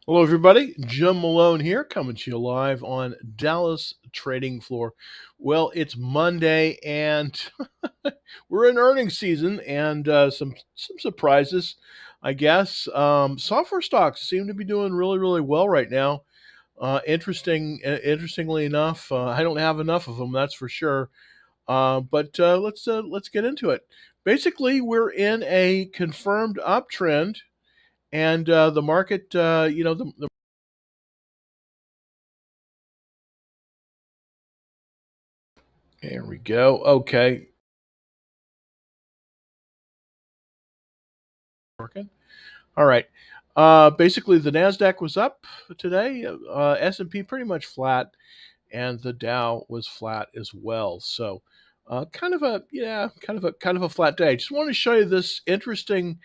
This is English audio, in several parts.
Hello, everybody. Jim Malone here, coming to you live on Dallas Trading Floor. Well, it's Monday, and we're in earnings season, and some surprises, I guess. Software stocks seem to be doing really, really well right now. Interestingly enough, I don't have enough of them, that's for sure. But let's get into it. Basically, we're in a confirmed uptrend, and the market, the there we go. Okay. Working. All right. Basically, the Nasdaq was up today. S&P pretty much flat, and the Dow was flat as well. So, kind of a flat day. Just want to show you this interesting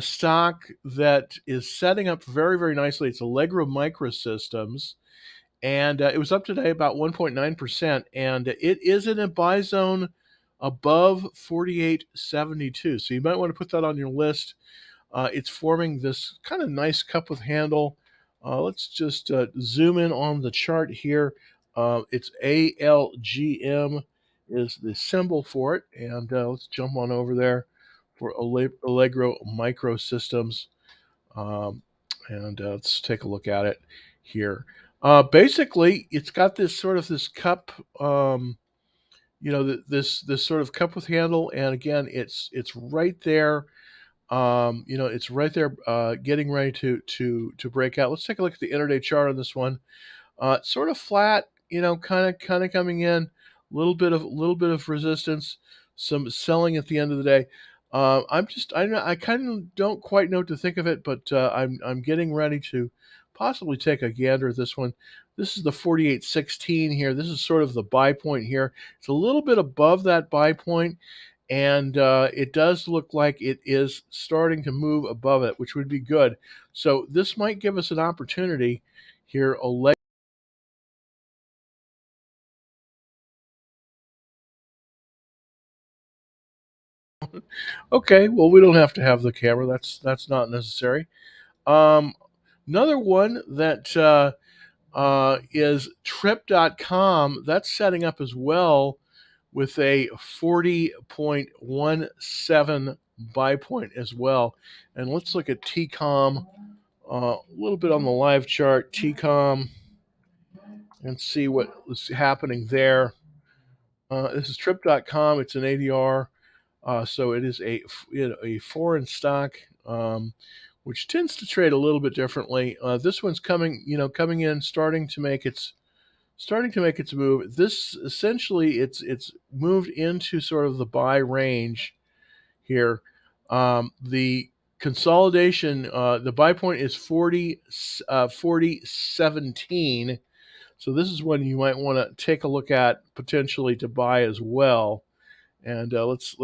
stock that is setting up very, very nicely. It's Allegro Microsystems, and it was up today about 1.9%, and it is in a buy zone above 48.72. So you might want to put that on your list. It's forming this kind of nice cup with handle. Let's just zoom in on the chart here. It's ALGM is the symbol for it, and let's jump on over there for Allegro Microsystems, um, and let's take a look at it here. Basically, it's got this sort of this cup, this sort of cup with handle, and again, it's right there, it's right there, getting ready to break out. Let's take a look at the intraday chart on this one. Sort of flat, kind of coming in, little bit of resistance, some selling at the end of the day. I kind of don't quite know what to think of it, but I'm getting ready to possibly take a gander at this one. This is the 48.16 here. This is sort of the buy point here. It's a little bit above that buy point, and it does look like it is starting to move above it, which would be good. So this might give us an opportunity here. Okay, well, we don't have to have the camera. That's not necessary. Um, Another one that is Trip.com. That's setting up as well with a 40.17 buy point as well. And let's look at TCOM, a little bit on the live chart, TCOM, and see what is happening there. This is Trip.com. It's an ADR. So it is a foreign stock, which tends to trade a little bit differently. This one's coming in, starting to make its move. This essentially it's moved into sort of the buy range here. The consolidation, the buy point is 40.17. So this is one you might want to take a look at potentially to buy as well. And let's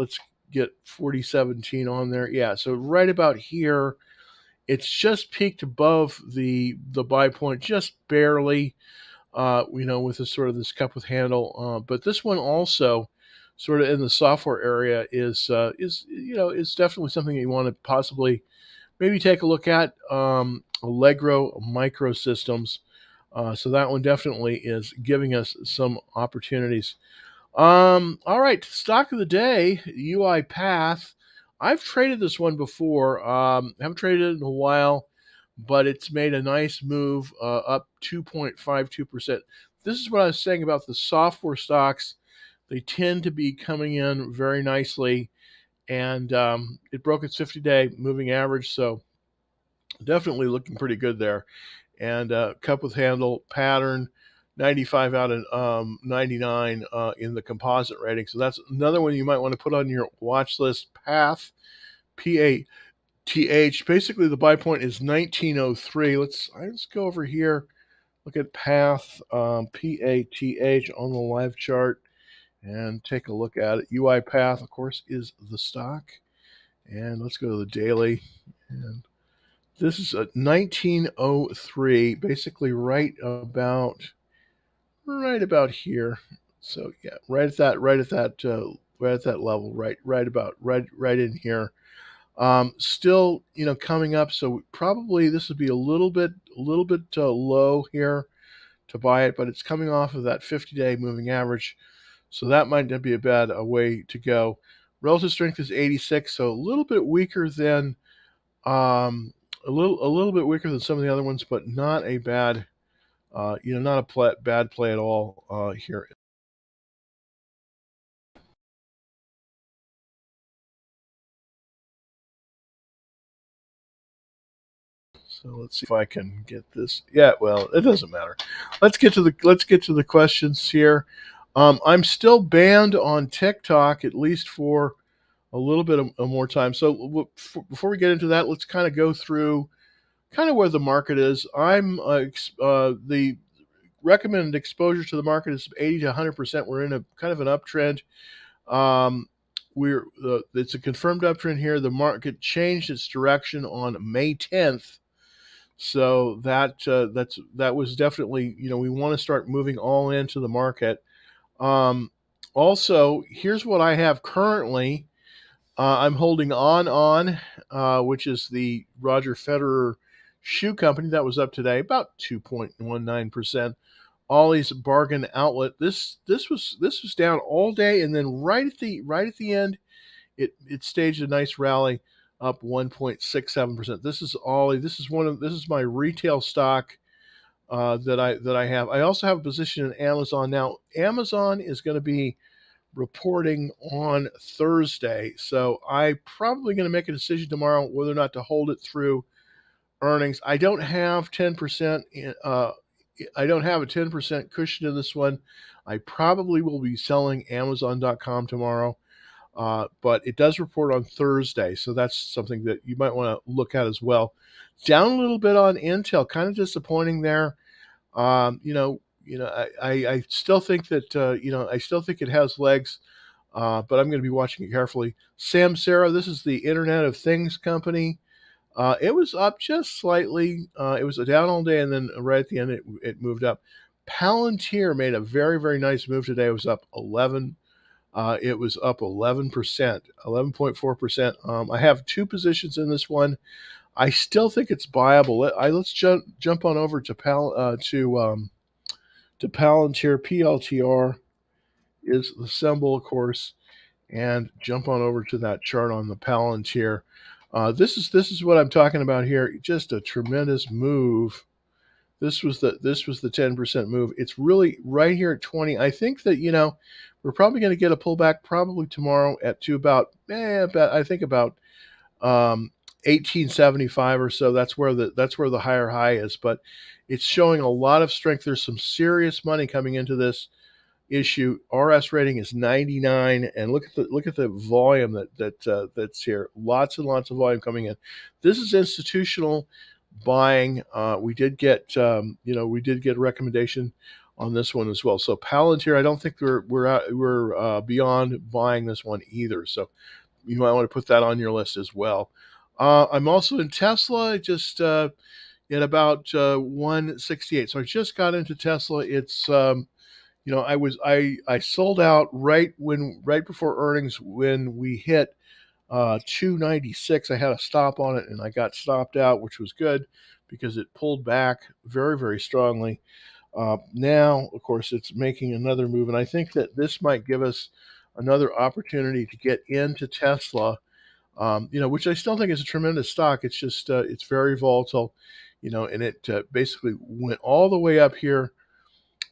get 4017 on there. Yeah, so right about here, it's just peaked above the buy point, just barely. With this sort of this cup with handle. But this one also, sort of in the software area, is definitely something that you want to possibly maybe take a look at. Allegro Microsystems. So that one definitely is giving us some opportunities. All right, stock of the day, UiPath. I've traded this one before. Haven't traded it in a while, but it's made a nice move, up 2.52%. This is what I was saying about the software stocks. They tend to be coming in very nicely, and it broke its 50-day moving average, so definitely looking pretty good there. And cup with handle pattern, 95 out of 99 in the composite rating. So that's another one you might want to put on your watch list. Path, PATH. Basically, the buy point is 1903. Let's go over here. Look at Path, PATH on the live chart, and take a look at it. UiPath, of course, is the stock. And let's go to the daily. And this is a 1903, basically right about here. So yeah, right at that level, right in here. Still, coming up. So probably this would be a little bit low here to buy it, but it's coming off of that 50-day moving average. So that might not be a bad way to go. Relative strength is 86, so a little bit weaker than a little bit weaker than some of the other ones, but not a bad not a bad play at all here. So let's see if I can get this. Yeah, well, it doesn't matter. Let's get to the questions here. I'm still banned on TikTok at least for a little bit of more time. So before we get into that, let's kind of go through kind of where the market is. The recommended exposure to the market is 80 to 100%. We're in a kind of an uptrend. Um, it's a confirmed uptrend here. The market changed its direction on May 10th, so that was definitely, we want to start moving all into the market. Um, Also, here's what I have currently. I'm holding which is the Roger Federer shoe company that was up today about 2.19%. Ollie's Bargain Outlet. This was down all day, and then right at the end, it staged a nice rally up 1.67%. This is Ollie. This is my retail stock that I have. I also have a position in Amazon. Now, Amazon is going to be reporting on Thursday, so I'm probably going to make a decision tomorrow whether or not to hold it through earnings. I don't have 10%. I don't have a 10% cushion in this one. I probably will be selling Amazon.com tomorrow, but it does report on Thursday, so that's something that you might want to look at as well. Down a little bit on Intel, kind of disappointing there. I still think that I still think it has legs, but I'm going to be watching it carefully. Samsara, this is the Internet of Things company. It was up just slightly. It was down all day, and then right at the end, it moved up. Palantir made a very, very nice move today. It was up 11. It was up 11%, 11.4%. I have two positions in this one. I still think it's buyable. Let's jump on over to Palantir. PLTR is the symbol, of course, and jump on over to that chart on the Palantir. This is what I'm talking about here. Just a tremendous move. This was the 10% move. It's really right here at 20. I think that we're probably going to get a pullback probably tomorrow at to about I think about 1875 or so. That's where the higher high is, but it's showing a lot of strength. There's some serious money coming into this issue. RS rating is 99, and look at the volume that's here. Lots and lots of volume coming in. This is institutional buying. We did get a recommendation on this one as well. So Palantir, I don't think we're beyond buying this one either. So you might want to put that on your list as well. I'm also in Tesla, just at about 168. So I just got into Tesla. It's I sold out right before earnings when we hit 296. I had a stop on it, and I got stopped out, which was good because it pulled back very, very strongly. Now, of course, it's making another move, and I think that this might give us another opportunity to get into Tesla. Which I still think is a tremendous stock. It's just it's very volatile, and it basically went all the way up here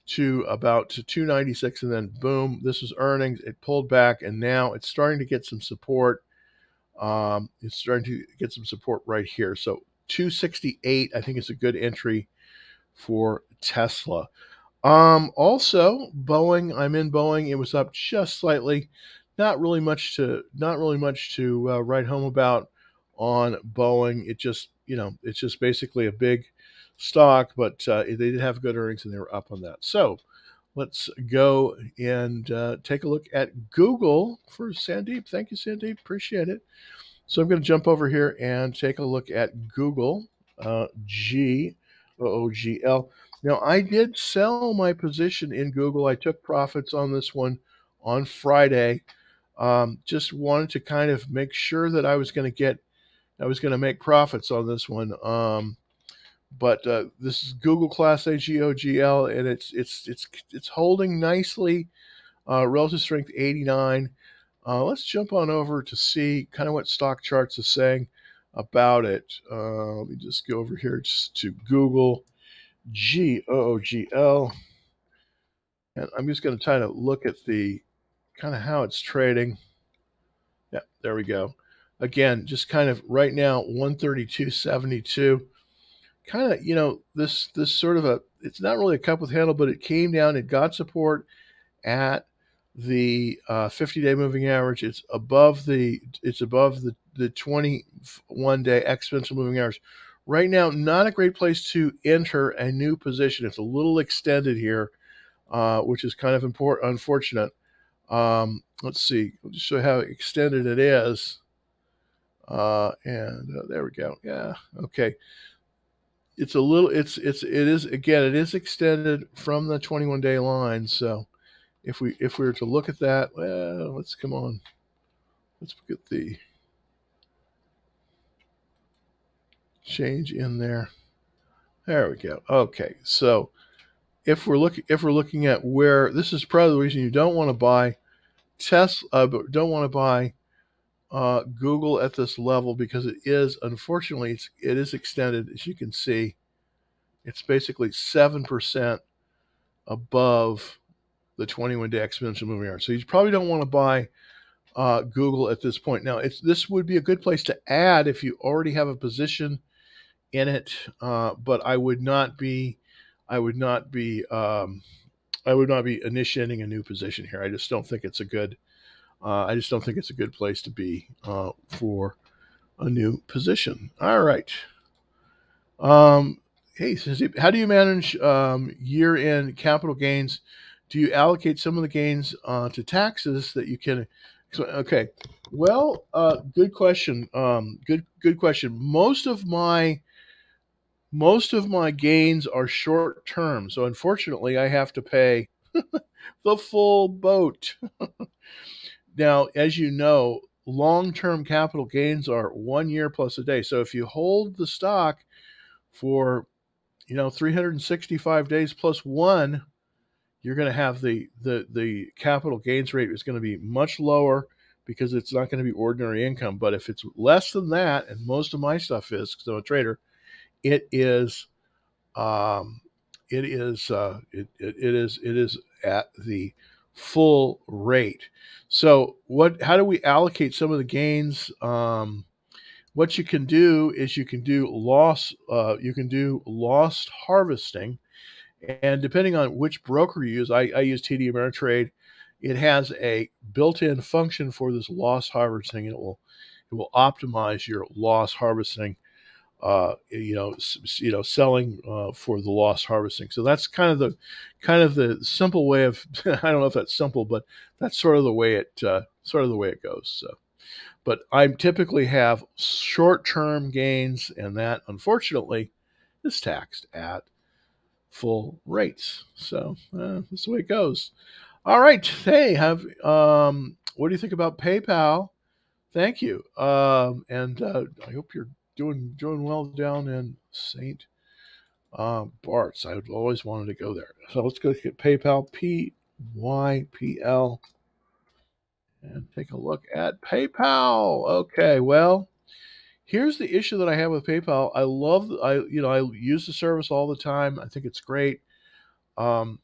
to about to 296, and then boom, this was earnings. It pulled back, and now it's starting to get some support. It's starting to get some support right here. So 268, I think, is a good entry for Tesla. Also Boeing. I'm in Boeing. It was up just slightly. Not really much to write home about on Boeing. It's just basically a big stock, but they did have good earnings and they were up on that. So let's go and take a look at Google for Sandeep. Thank you, Sandeep. Appreciate it. So I'm going to jump over here and take a look at Google, GOOGL. Now, I did sell my position in Google. I took profits on this one on Friday. Just wanted to kind of make sure that I was going to get I was going to make profits on this one. But this is Google Class A GOGL, and it's holding nicely. Relative strength 89. Let's jump on over to see kind of what Stock Charts is saying about it. Let me just go over here just to Google GOOGL, and I'm just going to try to look at the kind of how it's trading. Yeah, there we go. Again, just kind of right now 132.72. Kind of, this sort of it's not really a cup with handle, but it came down. It got support at the 50-day moving average. It's above the 21-day exponential moving average. Right now, not a great place to enter a new position. It's a little extended here, which is kind of unfortunate. Let's see. I'll just show you how extended it is. And there we go. Yeah. Okay. It's a little. It is extended from the 21-day line. So if we were to look at that, well, let's get the change in there. There we go. Okay. So if we're looking at where this is probably the reason you don't want to buy Tesla, but don't want to buy Google at this level, because it is, unfortunately, it is extended. As you can see, it's basically 7% above the 21-day exponential moving average. So you probably don't want to buy Google at this point. Now, this would be a good place to add if you already have a position in it, but I would not be initiating a new position here. I just don't think it's a good place to be for a new position. All right. Hey, how do you manage year-end capital gains? Do you allocate some of the gains to taxes that you can? Okay. Well, good question. Good question. Most of my gains are short term, so unfortunately, I have to pay the full boat. Now, as you know, long-term capital gains are 1 year plus a day. So if you hold the stock for 365 days plus one, you're going to have the capital gains rate is going to be much lower, because it's not going to be ordinary income. But if it's less than that, and most of my stuff is, because I'm a trader, it is at the full rate. So how do we allocate some of the gains? What you can do is you can do loss harvesting, and depending on which broker you use, I use TD Ameritrade. It has a built-in function for this loss harvesting, and it will optimize your loss harvesting. Selling for the loss harvesting. So that's kind of the simple way of. I don't know if that's simple, but that's sort of the way it goes. So, but I typically have short-term gains, and that unfortunately is taxed at full rates. So that's the way it goes. All right. Hey, what do you think about PayPal? Thank you. And I hope you're doing well down in St. Bart's. I would always wanted to go there. So let's go get PayPal, PYPL, and take a look at PayPal. Okay, well, here's the issue that I have with PayPal. I use the service all the time. I think it's great. We're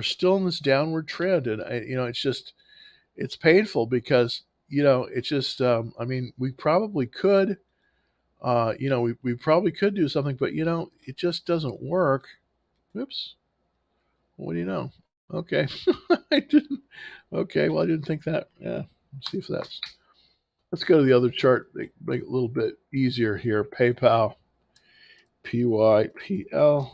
still in this downward trend, and it's painful, because it's just, we probably could, we probably could do something, but it just doesn't work. Oops. What do you know? Okay. I didn't. Okay. Well, I didn't think that. Yeah. Let's see if let's go to the other chart. Make it a little bit easier here. PayPal, PYPL.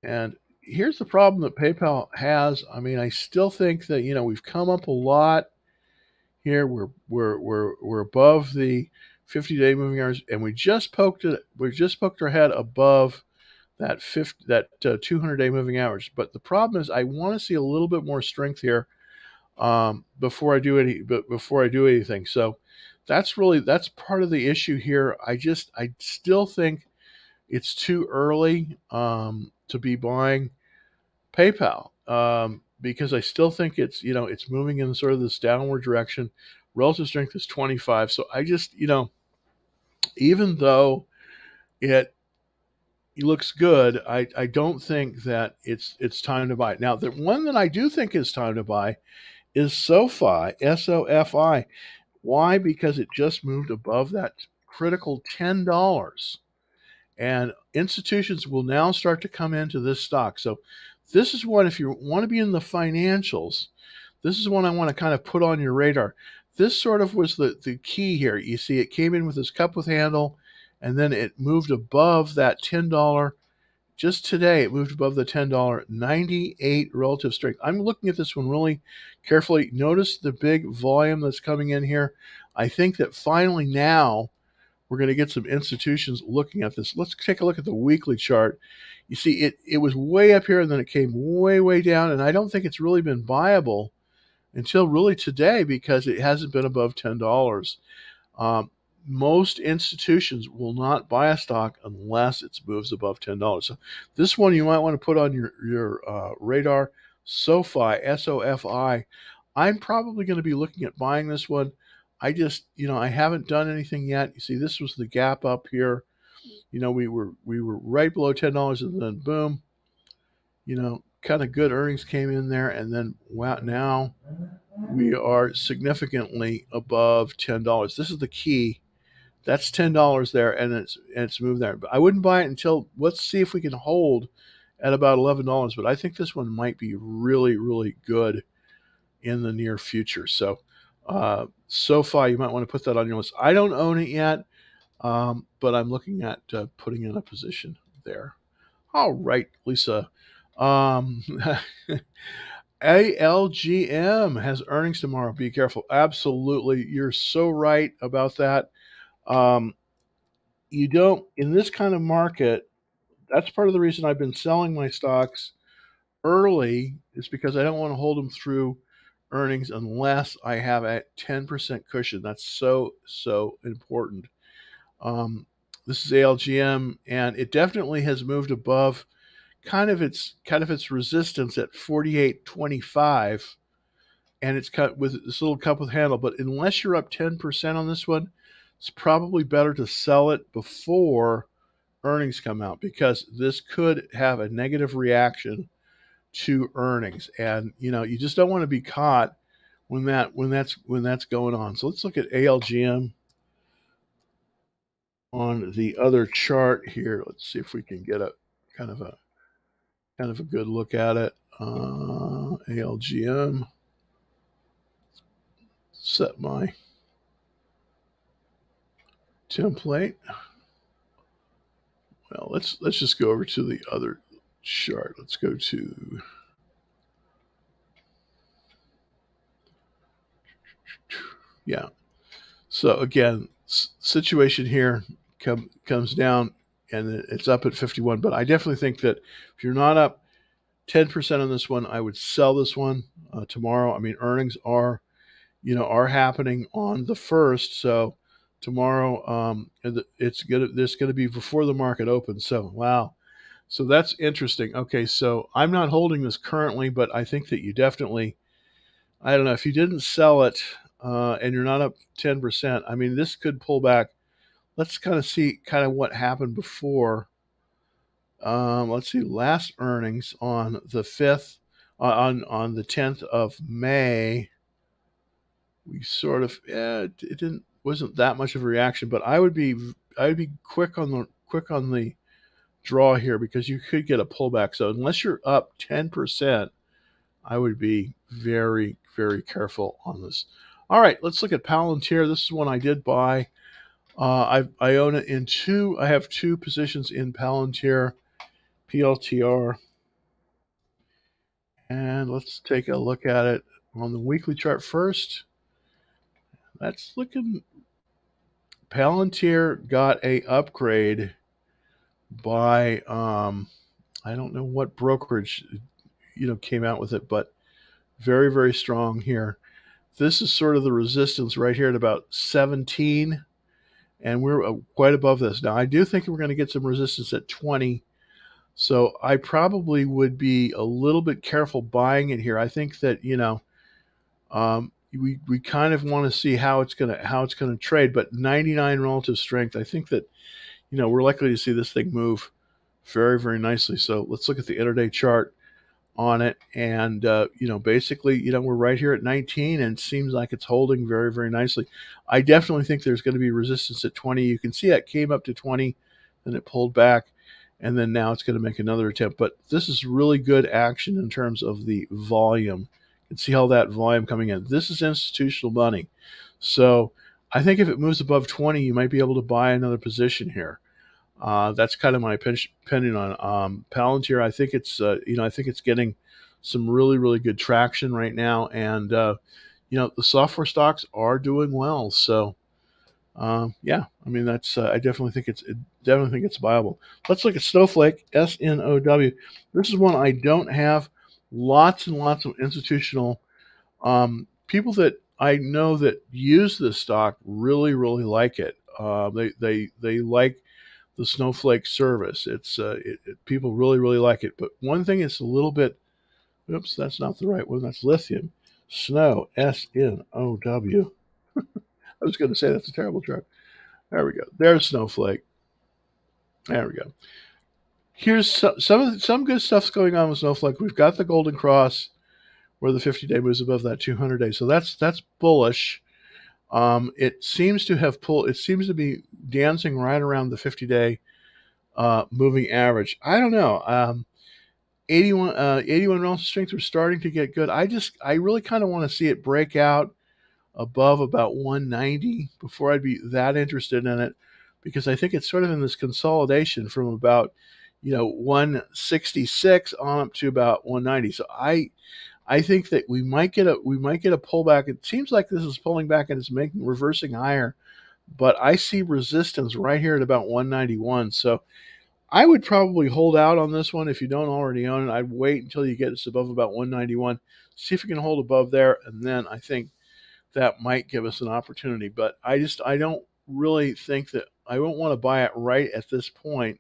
And here's the problem that PayPal has. I still think that, we've come up a lot here. We're above the 50-day moving average, and we just poked our head above that 200-day moving average. But the problem is, I want to see a little bit more strength here before I do anything. So that's part of the issue here. I still think it's too early to be buying PayPal because I still think it's moving in sort of this downward direction. Relative strength is 25, so I just even though it looks good, I don't think that it's time to buy. Now, the one that I do think is time to buy is SoFi, SOFI. Why? Because it just moved above that critical $10. And institutions will now start to come into this stock. So this is one, if you want to be in the financials, this is one I want to kind of put on your radar. This sort of was the key here. You see, it came in with this cup with handle, and then it moved above that $10. Just today, it moved above the $10, 98 relative strength. I'm looking at this one really carefully. Notice the big volume that's coming in here. I think that finally now we're going to get some institutions looking at this. Let's take a look at the weekly chart. You see, it was way up here, and then it came way, way down, and I don't think it's really been viable until really today because it hasn't been above $10. Um, Most institutions will not buy a stock unless it moves above $10. So this one you might want to put on your radar. SoFi, SOFI. I'm probably going to be looking at buying this one. I haven't done anything yet. You see, this was the gap up here. We were right below $10, and then boom, kind of good earnings came in there, and then wow, now we are significantly above $10. This is the key. That's $10 there, and it's moved there. But I wouldn't buy it until let's see if we can hold at about $11. But I think this one might be really, really good in the near future. So SoFi, you might want to put that on your list. I don't own it yet, but I'm looking at putting in a position there. All right, Lisa. ALGM has earnings tomorrow. Be careful. Absolutely. You're so right about that. You don't, in this kind of market, that's part of the reason I've been selling my stocks early, is because I don't want to hold them through earnings unless I have a 10% cushion. That's so, so important. Um, this is ALGM, and it definitely has moved above kind of its resistance at 48.25, and it's cut with this little cup with handle. But unless you're up 10% on this one, it's probably better to sell it before earnings come out because this could have a negative reaction to earnings, and you just don't want to be caught when that's going on. So let's look at ALGM on the other chart here. Let's see if we can get a kind of a good look at it. ALGM. Set my template. Well, let's just go over to the other chart. Let's go to So again, situation here comes down, and it's up at 51. But I definitely think that if you're not up 10% on this one, I would sell this one tomorrow. I mean, earnings are happening on the 1st, so tomorrow this gonna be before the market opens. So wow, so that's interesting. Okay, so I'm not holding this currently, but I think that you definitely, I don't know, if you didn't sell it and you're not up 10%, I mean, this could pull back. Let's kind of see what happened before. Let's see, last earnings on the 5th, on the 10th of May. We sort of, it wasn't that much of a reaction, but I would be quick on the draw here because you could get a pullback. So unless you're up 10%, I would be very, very careful on this. All right, let's look at Palantir. This is one I did buy. I own it in two. I have two positions in Palantir, PLTR. And let's take a look at it on the weekly chart first. That's looking. Palantir got a upgrade by I don't know what brokerage came out with it, but very, very strong here. This is sort of the resistance right here at about 17, and we're quite above this. Now, I do think we're going to get some resistance at 20, so I probably would be a little bit careful buying it here. I think that, we kind of want to see how it's gonna trade, but 99 relative strength. I think that we're likely to see this thing move very, very nicely. So let's look at the intraday chart on it, and basically, we're right here at 19, and it seems like it's holding very, very nicely. I definitely think there's going to be resistance at 20. You can see it came up to 20, then it pulled back, and then now it's going to make another attempt. But this is really good action in terms of the volume. You can see all that volume coming in. This is institutional money, so I think if it moves above 20, you might be able to buy another position here. That's kind of my opinion on Palantir. I think it's getting some really, really good traction right now, and the software stocks are doing well. So yeah, I mean that's I definitely think it's viable. Let's look at Snowflake, SNOW. This is one I don't have. Lots and lots of institutional people that I know that use this stock really, really like it. They like the Snowflake service. People really, really like it. But one thing is a little bit. Oops, that's not the right one. That's lithium. Snow, SNOW. I was going to say that's a terrible chart. There we go. There's Snowflake. There we go. Here's some good stuff's going on with Snowflake. We've got the Golden Cross where the 50-day moves above that 200-day. So that's bullish. It seems to have pulled. It seems to be dancing right around the 50-day moving average. I don't know. 81 relative strength. We're starting to get good. I really kind of want to see it break out above about 190 before I'd be that interested in it, because I think it's sort of in this consolidation from about 166 on up to about 190. So I think that we might get a pullback. It seems like this is pulling back and it's reversing higher, but I see resistance right here at about 191. So I would probably hold out on this one if you don't already own it. I'd wait until you get this above about 191, see if you can hold above there, and then I think that might give us an opportunity. But I don't really think that I won't want to buy it right at this point,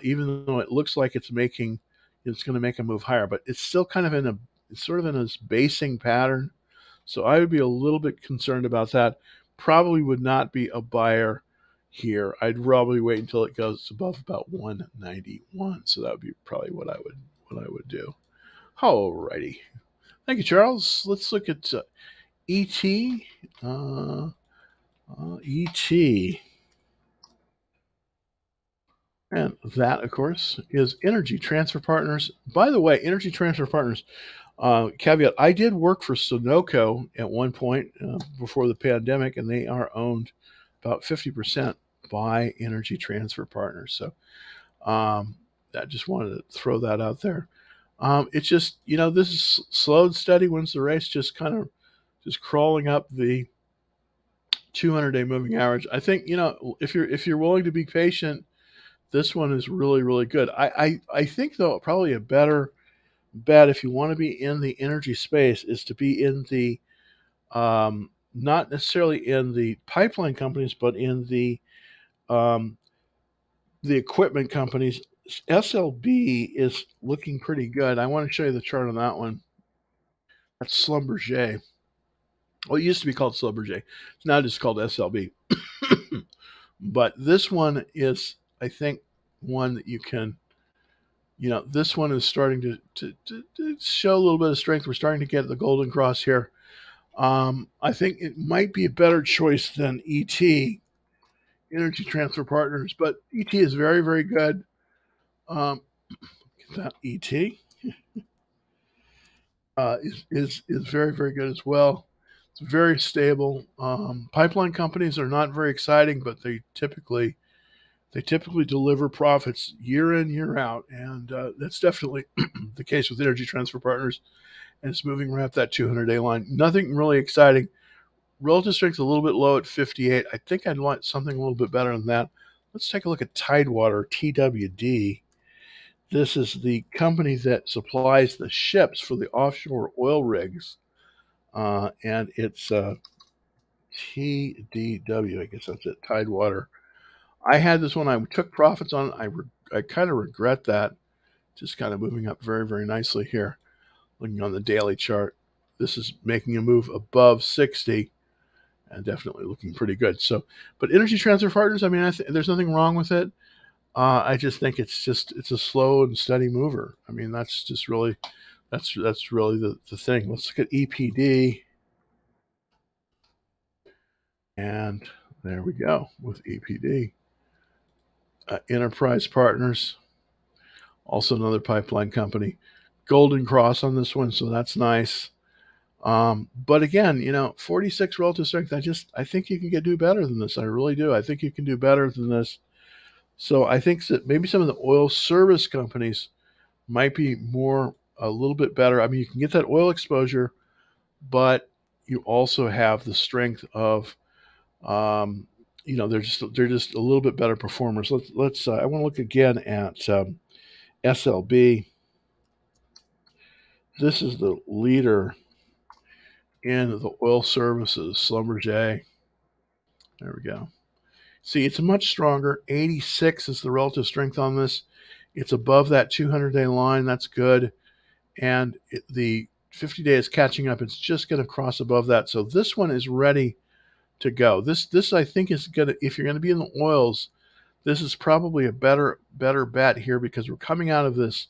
even though it looks like it's going to make a move higher. But it's still kind of it's sort of in this basing pattern. So I would be a little bit concerned about that. Probably would not be a buyer here. I'd probably wait until it goes above about 191. So that would be probably what I would do. Alrighty. Thank you, Charles. Let's look at ET. ET. And that, of course, is Energy Transfer Partners. By the way, Energy Transfer Partners, caveat, I did work for Sunoco at one point before the pandemic, and they are owned about 50% by Energy Transfer Partners. So I just wanted to throw that out there. It's just, this is slow and steady wins the race, just kind of just crawling up the 200-day moving average. I think, if you're willing to be patient, this one is really, really good. I think, though, probably a better bet if you want to be in the energy space is to be in the not necessarily in the pipeline companies, but in the equipment companies. SLB is looking pretty good. I want to show you the chart on that one. That's Schlumberger. Well, it used to be called Schlumberger. It's now just called SLB. But this one is, I think, one that you can, this one is starting to show a little bit of strength. We're starting to get the Golden Cross here. I think it might be a better choice than ET, Energy Transfer Partners, but ET is very, very good. That ET is very, very good as well. It's very stable. Pipeline companies are not very exciting, but they typically deliver profits year in, year out, and that's definitely the case with Energy Transfer Partners. And it's moving right up that 200-day line. Nothing really exciting. Relative strength a little bit low at 58. I think I'd want something a little bit better than that. Let's take a look at Tidewater, TWD. This is the company that supplies the ships for the offshore oil rigs. and it's TDW. I guess that's it. Tidewater. I had this one. I took profits on it. I kind of regret that. Just kind of moving up very, very nicely here. Looking on the daily chart, this is making a move above 60 and definitely looking pretty good. So, but Energy Transfer Partners, I mean, there's nothing wrong with it. I just think it's a slow and steady mover. I mean, that's just really that's really the thing. Let's look at EPD, and there we go with EPD. Enterprise Partners, also another pipeline company. Golden Cross on this one, so that's nice. But again, 46 relative strength. I think you can do better than this. I really do. I think you can do better than this. So I think that maybe some of the oil service companies might be a little bit better. I mean, you can get that oil exposure, but you also have the strength of, they're just a little bit better performers. Let's. I want to look again at SLB. This is the leader in the oil services. Schlumberger. There we go. See, it's much stronger. 86 is the relative strength on this. It's above that 200-day line. That's good. And the 50-day is catching up. It's just going to cross above that. So this one is ready to go. This I think is going to, if you're going to be in the oils, this is probably a better bet here because we're coming out of this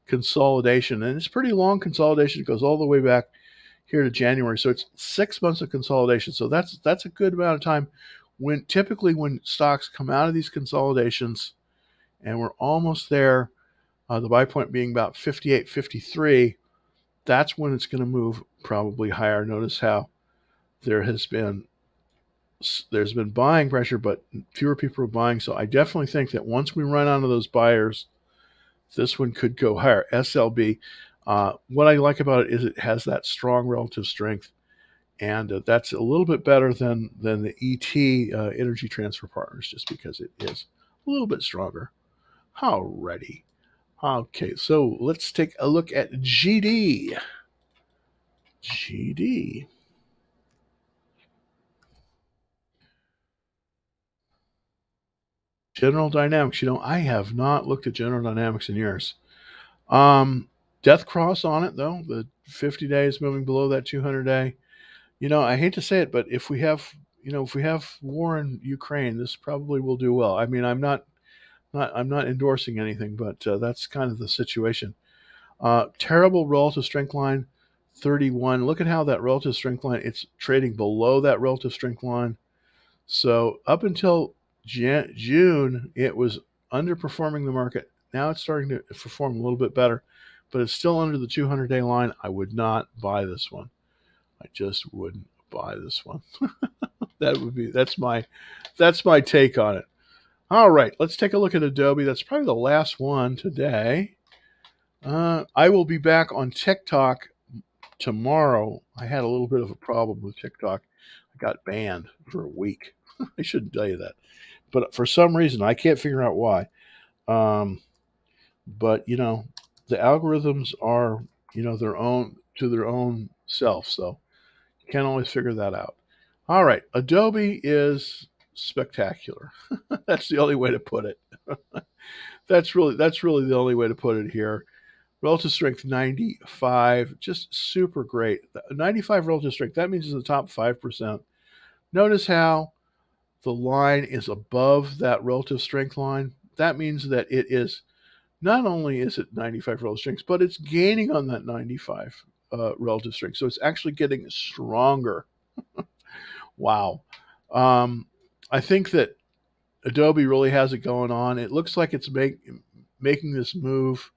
consolidation. And it's pretty long consolidation. It goes all the way back here to January. So it's 6 months of consolidation. So that's a good amount of time. Typically when stocks come out of these consolidations, and we're almost there, the buy point being about 58, 53, that's when it's going to move probably higher. Notice how there's been buying pressure, but fewer people are buying. So I definitely think that once we run out of those buyers, this one could go higher. SLB. What I like about it is it has that strong relative strength, and that's a little bit better than the ET Energy Transfer Partners, just because it is a little bit stronger. Alrighty. Okay, so let's take a look at GD. GD. General Dynamics. I have not looked at General Dynamics in years. Death cross on it though. The 50 days moving below that 200-day. I hate to say it, but if we have war in Ukraine, this probably will do well. I mean, I'm not endorsing anything, but that's kind of the situation. Terrible relative strength line, 31. Look at how that relative strength line, it's trading below that relative strength line. So up until June, it was underperforming the market. Now it's starting to perform a little bit better, but it's still under the 200-day line. I would not buy this one. I just wouldn't buy this one. That's my take on it. All right, let's take a look at Adobe. That's probably the last one today. I will be back on TikTok tomorrow. I had a little bit of a problem with TikTok. I got banned for a week. I shouldn't tell you that, but for some reason I can't figure out why. Um, but the algorithms are their own self, so you can't always figure that out. All right, Adobe is spectacular. That's the only way to put it. That's really the only way to put it here. Relative strength 95, just super great. 95 relative strength, that means it's in the top 5%. Notice how the line is above that relative strength line. That means that it is not only is it 95 relative strength, but it's gaining on that 95 relative strength. So it's actually getting stronger. Wow. Um, I think that Adobe really has it going on. It looks like it's making this move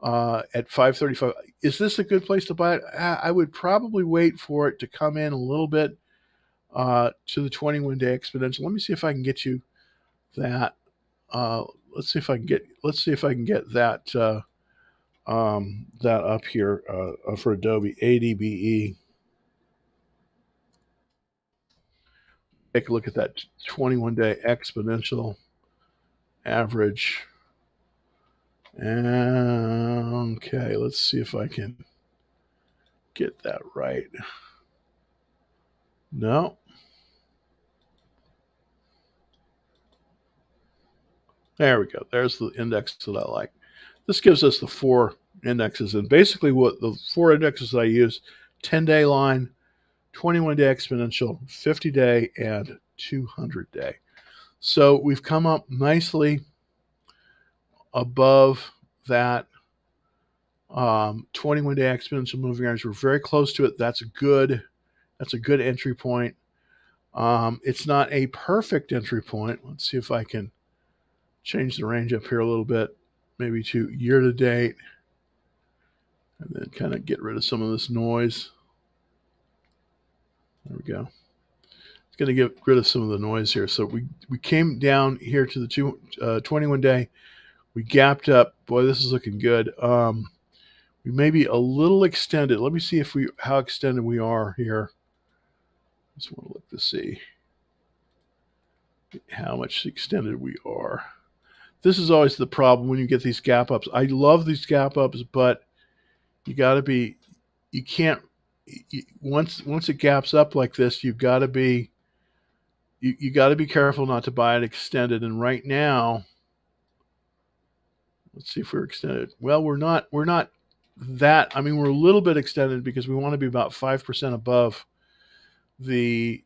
at 535. Is this a good place to buy it? I would probably wait for it to come in a little bit to the 21-day exponential. Let me see if I can get you that. Let's see if I can get that up here for Adobe ADBE. Take a look at that 21-day exponential average. Okay, let's see if I can get that right. No. There we go. There's the index that I like. This gives us the 4 indexes. And basically what the 4 indexes I use, 10-day line, 21-day exponential, 50-day, and 200-day. So we've come up nicely above that 21-day exponential moving average. We're very close to it. That's good. That's a good entry point. It's not a perfect entry point. Let's see if I can change the range up here a little bit, maybe to year to date, and then kind of get rid of some of this noise. There we go. It's going to get rid of some of the noise here. So we came down here to the 21 day. We gapped up. Boy, this is looking good. We may be a little extended. Let me see if how extended we are here. Just want to look to see how much extended we are. This is always the problem when you get these gap ups. I love these gap ups, but you got to be, you can't, once it gaps up like this, you've got to be, you got to be careful not to buy it extended. And right now, let's see if we're extended. Well, we're not that. I mean, we're a little bit extended because we want to be about 5% above the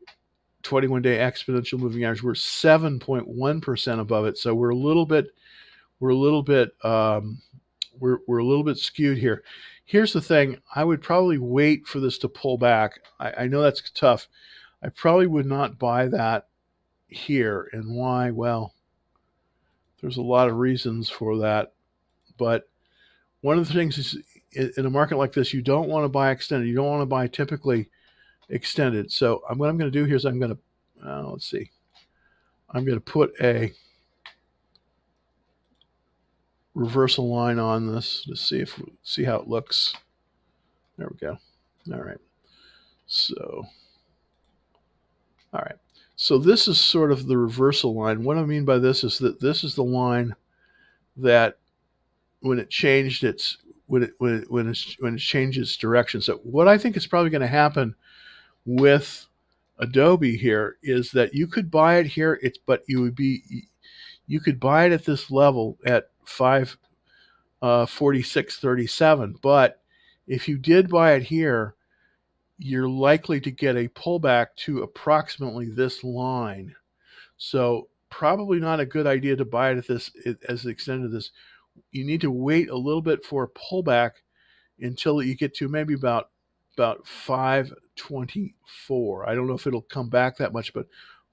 21-day exponential moving average. We're 7.1% above it, so we're a little bit skewed here. Here's the thing: I would probably wait for this to pull back. I know that's tough. I probably would not buy that here, and why? Well, there's a lot of reasons for that, but one of the things is in a market like this, you don't want to buy extended. You don't want to buy typically extended. So what I'm going to do here is I'm going to, let's see, I'm going to put a reversal line on this to see how it looks. There we go. All right. So, all right. So this is sort of the reversal line. What I mean by this is that this is the line that when it changed its when it changes direction. So what I think is probably going to happen with Adobe here is that you could buy it here. You could buy it at this level at 546.37. But if you did buy it here, you're likely to get a pullback to approximately this line. So probably not a good idea to buy it at this as the extent of this. You need to wait a little bit for a pullback until you get to maybe about 524. I don't know if it'll come back that much, but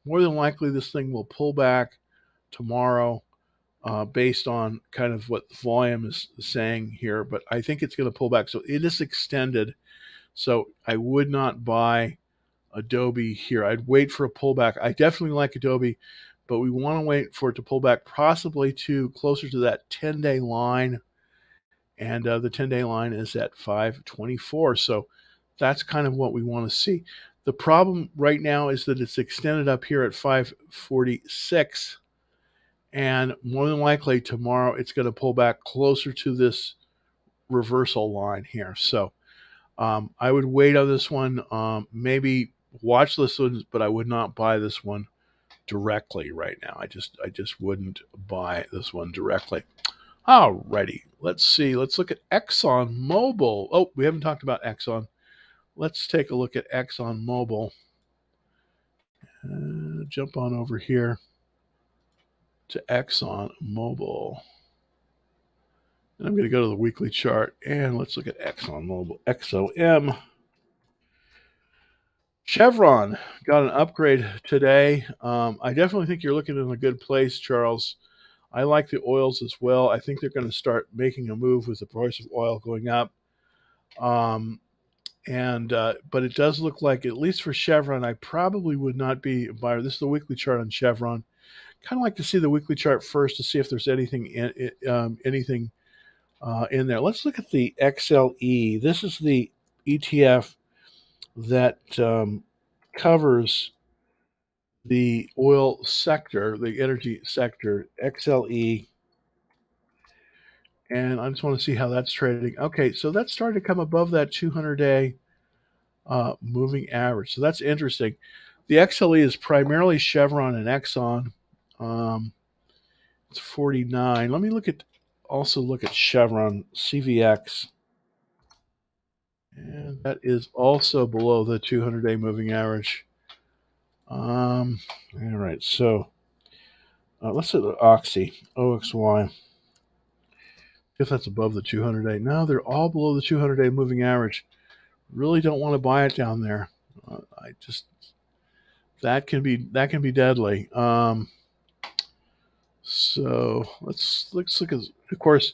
more than likely this thing will pull back tomorrow based on kind of what the volume is saying here. But I think it's going to pull back. So it is extended. So I would not buy Adobe here. I'd wait for a pullback. I definitely like Adobe, but we want to wait for it to pull back possibly to closer to that 10-day line. And the 10-day line is at 524. So that's kind of what we want to see. The problem right now is that it's extended up here at 546. And more than likely tomorrow it's going to pull back closer to this reversal line here. So I would wait on this one. Maybe watch this one, but I would not buy this one directly right now. I just wouldn't buy this one directly. Alrighty, let's see. Let's look at Exxon Mobil. Oh, we haven't talked about Exxon. Let's take a look at Exxon Mobil. Jump on over here to Exxon Mobil. And I'm going to go to the weekly chart and let's look at Exxon Mobil, XOM. Chevron got an upgrade today. I definitely think you're looking in a good place, Charles. I like the oils as well. I think they're going to start making a move with the price of oil going up. But it does look like, at least for Chevron, I probably would not be a buyer. This is the weekly chart on Chevron. Kind of like to see the weekly chart first to see if there's anything in there. Let's look at the XLE. This is the ETF that covers the oil sector, the energy sector, XLE. And I just want to see how that's trading. Okay, so that's starting to come above that 200-day moving average. So that's interesting. The XLE is primarily Chevron and Exxon. It's 49. Let me also look at Chevron CVX. And that is also below the 200-day moving average. All right, so let's look at Oxy, OXY. If that's above the 200-day. No, they're all below the 200-day moving average. Really don't want to buy it down there. That can be deadly. So let's look at, of course,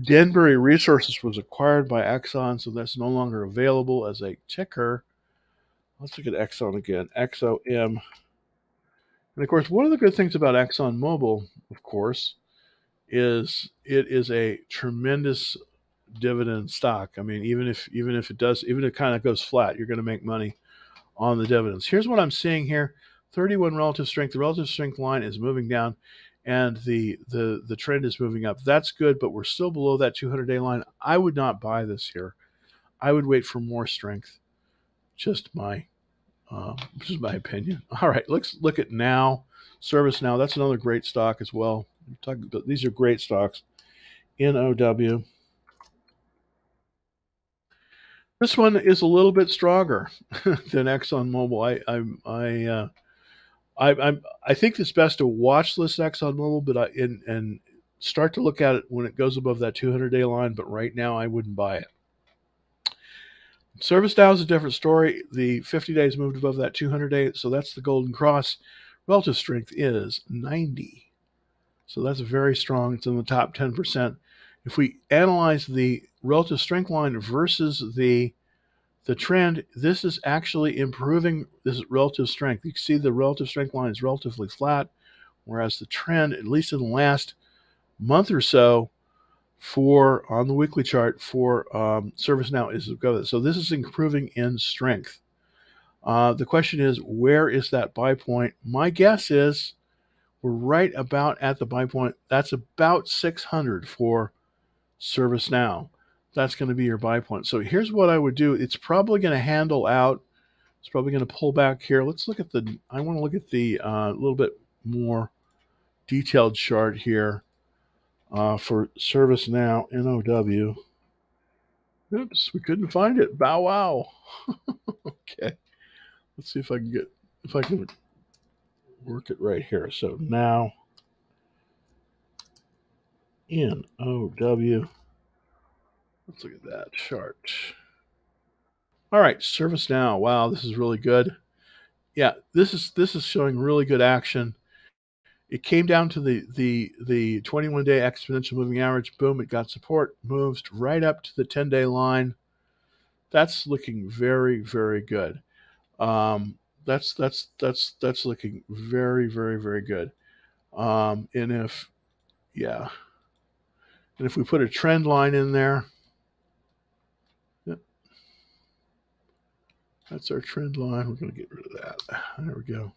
Denbury Resources was acquired by Exxon, so that's no longer available as a ticker. Let's look at Exxon again, XOM. And of course, one of the good things about ExxonMobil, of course, is it is a tremendous dividend stock. I mean, even if it kind of goes flat, you're going to make money on the dividends. Here's what I'm seeing here: 31 relative strength. The relative strength line is moving down, and the trend is moving up. That's good, but we're still below that 200-day line. I would not buy this here. I would wait for more strength. Just my opinion. All right, let's look at Now. ServiceNow. That's another great stock as well. These are great stocks. NOW. This one is a little bit stronger than ExxonMobil. I think it's best to watch this ExxonMobil, but and start to look at it when it goes above that 200-day line. But right now, I wouldn't buy it. ServiceNow is a different story. The 50 days moved above that 200-day, so that's the golden cross. Relative strength is 90, so that's very strong. It's in the top 10%. If we analyze the relative strength line versus the trend, this is actually improving this relative strength. You can see the relative strength line is relatively flat, whereas the trend, at least in the last month or so, on the weekly chart for ServiceNow is good. So this is improving in strength. The question is, where is that buy point? My guess is we're right about at the buy point. That's about 600 for ServiceNow. That's going to be your buy point. So here's what I would do. It's probably going to handle out. It's probably going to pull back here. Let's look at I want to look at the little bit more detailed chart here for ServiceNow, NOW. Oops, we couldn't find it. Bow wow. Okay. Let's see if I can work it right here. So now, NOW. Let's look at that chart. All right, ServiceNow. Wow, this is really good. Yeah, this is showing really good action. It came down to the 21-day exponential moving average. Boom, it got support, moves right up to the 10-day line. That's looking very, very good. That's looking very, very, very good. And if we put a trend line in there, yep, that's our trend line. We're going to get rid of that. There we go.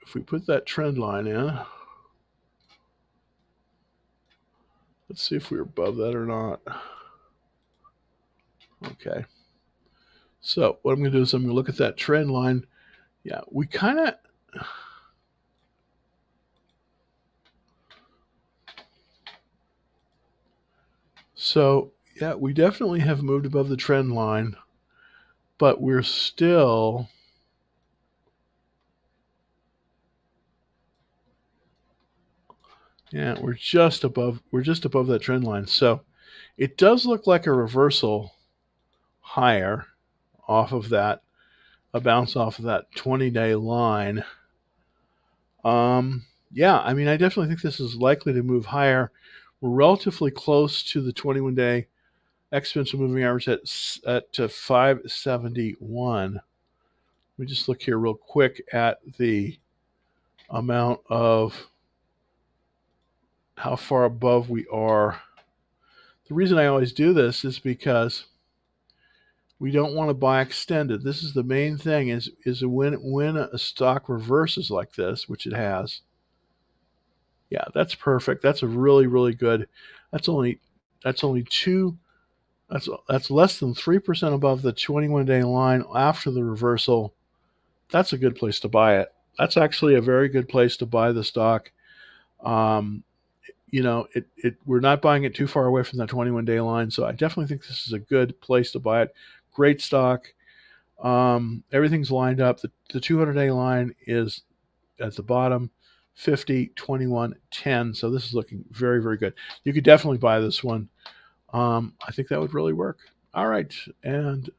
If we put that trend line in, let's see if we're above that or not. Okay. So what I'm going to do is I'm going to look at that trend line. Yeah, we kind of... So, yeah, we definitely have moved above the trend line, but we're still... Yeah, we're just above that trend line. So it does look like a reversal higher off of that, a bounce off of that 20-day line. Yeah, I mean, I definitely think this is likely to move higher. We're relatively close to the 21-day exponential moving average at 571. Let me just look here real quick at the amount of how far above we are. The reason I always do this is because we don't want to buy extended. This is the main thing is when a stock reverses like this, which it has. Yeah, that's perfect. That's a really, really good. That's only two That's less than 3% above the 21-day line after the reversal. That's a good place to buy it. That's actually a very good place to buy the stock. Um, we're not buying it too far away from that 21-day line, so I definitely think this is a good place to buy it. Great stock. Everything's lined up. The 200-day line is at the bottom, 50, 21, 10. So this is looking very, very good. You could definitely buy this one. I think that would really work. All right, and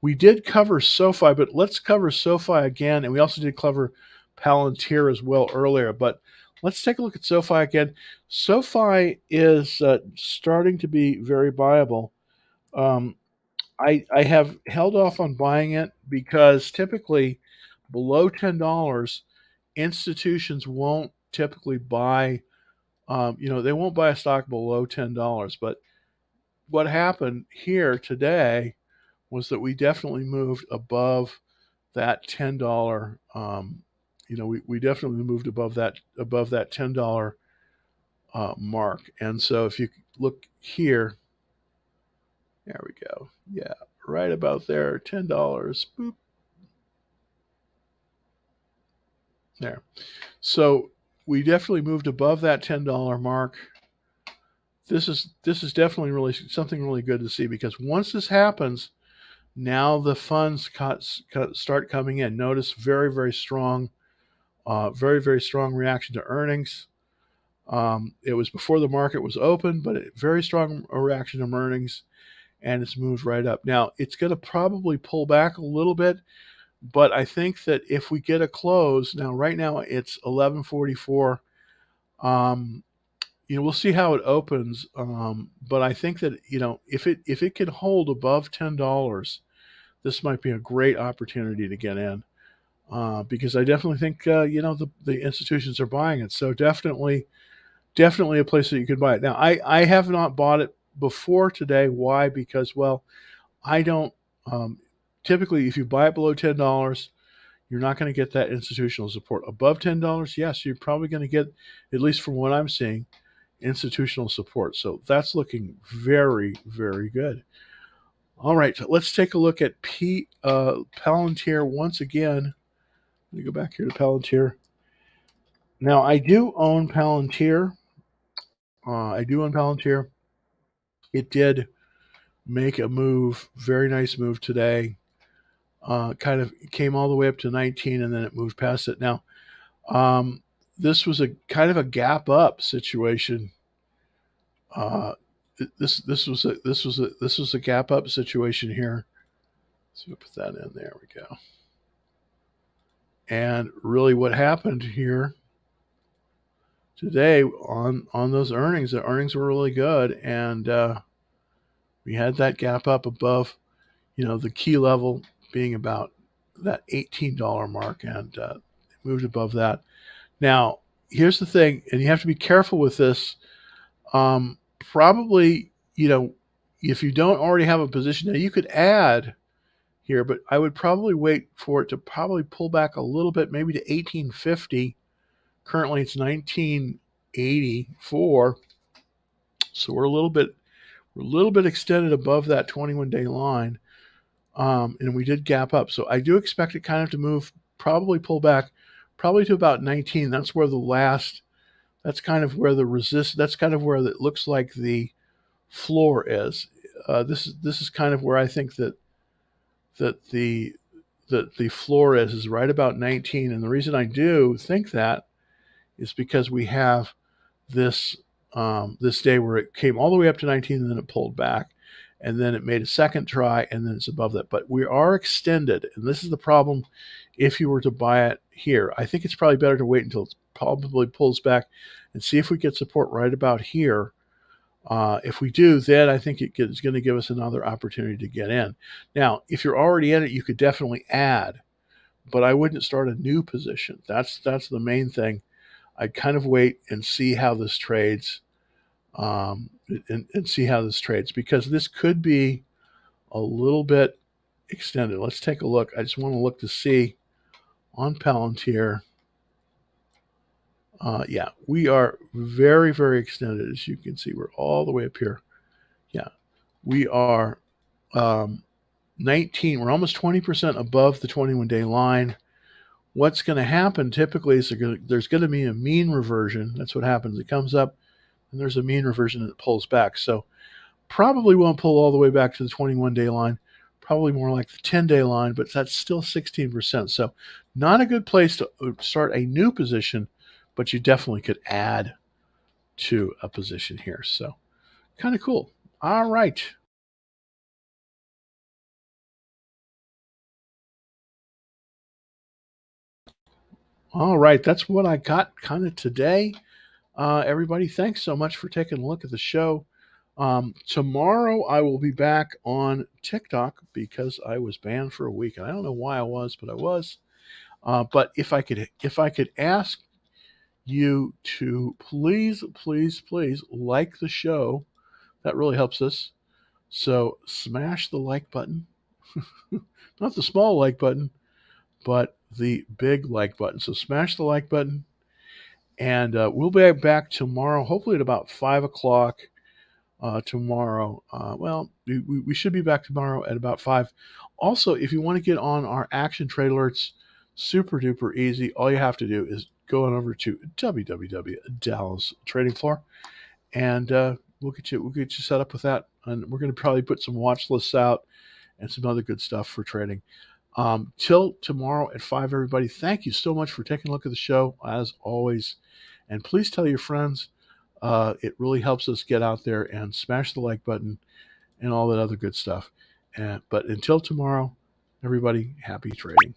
we did cover SoFi, but let's cover SoFi again, and we also did cover Palantir as well earlier. But let's take a look at SoFi again. SoFi is starting to be very viable. Um, I have held off on buying it because typically below $10, institutions won't typically buy. They won't buy a stock below $10. But what happened here today was that we definitely moved above that $10. We definitely moved above that $10 mark. And so if you look here, there we go. Yeah, right about there, $10. Boop. There. So we definitely moved above that $10 mark. This is definitely really something really good to see, because once this happens, now the funds start coming in. Notice very, very strong, very, very strong reaction to earnings. It was before the market was open, but very strong reaction to earnings, and it's moved right up. Now it's going to probably pull back a little bit, but I think that if we get a close now, right now it's 11:44. Um, we'll see how it opens, but I think that if it can hold above $10, this might be a great opportunity to get in, because I definitely think the institutions are buying it. So definitely a place that you could buy it. Now I have not bought it before today. Why? Because, well, I don't. Typically, if you buy it below $10, you're not going to get that institutional support. Above $10, yes, you're probably going to get, at least from what I'm seeing, institutional support. So that's looking very, very good. All right, so let's take a look at Palantir once again. Let me go back here to Palantir. Now, I do own Palantir. I do own Palantir. It did make a move, very nice move today. Kind of came all the way up to 19, and then it moved past it. Now, this was a kind of a gap up situation. This was a gap up situation here. So put that in. There we go. And really, what happened here today on those earnings, the earnings were really good, and we had that gap up above, the key level being about that $18 mark, and moved above that. Now, here's the thing, and you have to be careful with this. Probably, if you don't already have a position, now you could add here, but I would probably wait for it to probably pull back a little bit, maybe to 1850. Currently, it's 1984, so we're a little bit extended above that 21-day line, and we did gap up. So I do expect it kind of to move, probably pull back, probably to about 19. That's where the last. That's kind of where the resist. That's kind of where it looks like the floor is. This is kind of where I think that the floor is right about 19. And the reason I do think that is because we have this this day where it came all the way up to 19, and then it pulled back, and then it made a second try, and then it's above that. But we are extended, and this is the problem. If you were to buy it here, I think it's probably better to wait until it probably pulls back and see if we get support right about here. If we do, then I think it's going to give us another opportunity to get in. Now, if you're already in it, you could definitely add, but I wouldn't start a new position. That's the main thing. I'd kind of wait and see how this trades, and see how this trades, because this could be a little bit extended. Let's take a look. I just want to look to see on Palantir. Yeah, we are very, very extended. As you can see, we're all the way up here. Yeah, We are 19, we're almost 20% above the 21-day line. What's going to happen typically is there's going to be a mean reversion. That's what happens. It comes up and there's a mean reversion and it pulls back. So probably won't pull all the way back to the 21-day line, probably more like the 10-day line, but that's still 16%. So not a good place to start a new position, but you definitely could add to a position here. So kind of cool. All right. All right. That's what I got kind of today. Everybody, thanks so much for taking a look at the show. Tomorrow I will be back on TikTok because I was banned for a week, and I don't know why I was, but I was. But if I could ask you to please, please, please like the show, that really helps us. So smash the like button, not the small like button, but the big like button. So smash the like button, and we'll be back tomorrow, hopefully at about 5 o'clock. Tomorrow. We should be back tomorrow at about 5. Also, if you want to get on our action trade alerts, super duper easy. All you have to do is go on over to www.Dallas Trading Floor, and we'll get you set up with that. And we're going to probably put some watch lists out and some other good stuff for trading. Till tomorrow at 5, everybody. Thank you so much for taking a look at the show, as always. And please tell your friends. It really helps us get out there and smash the like button and all that other good stuff. But until tomorrow, everybody, happy trading.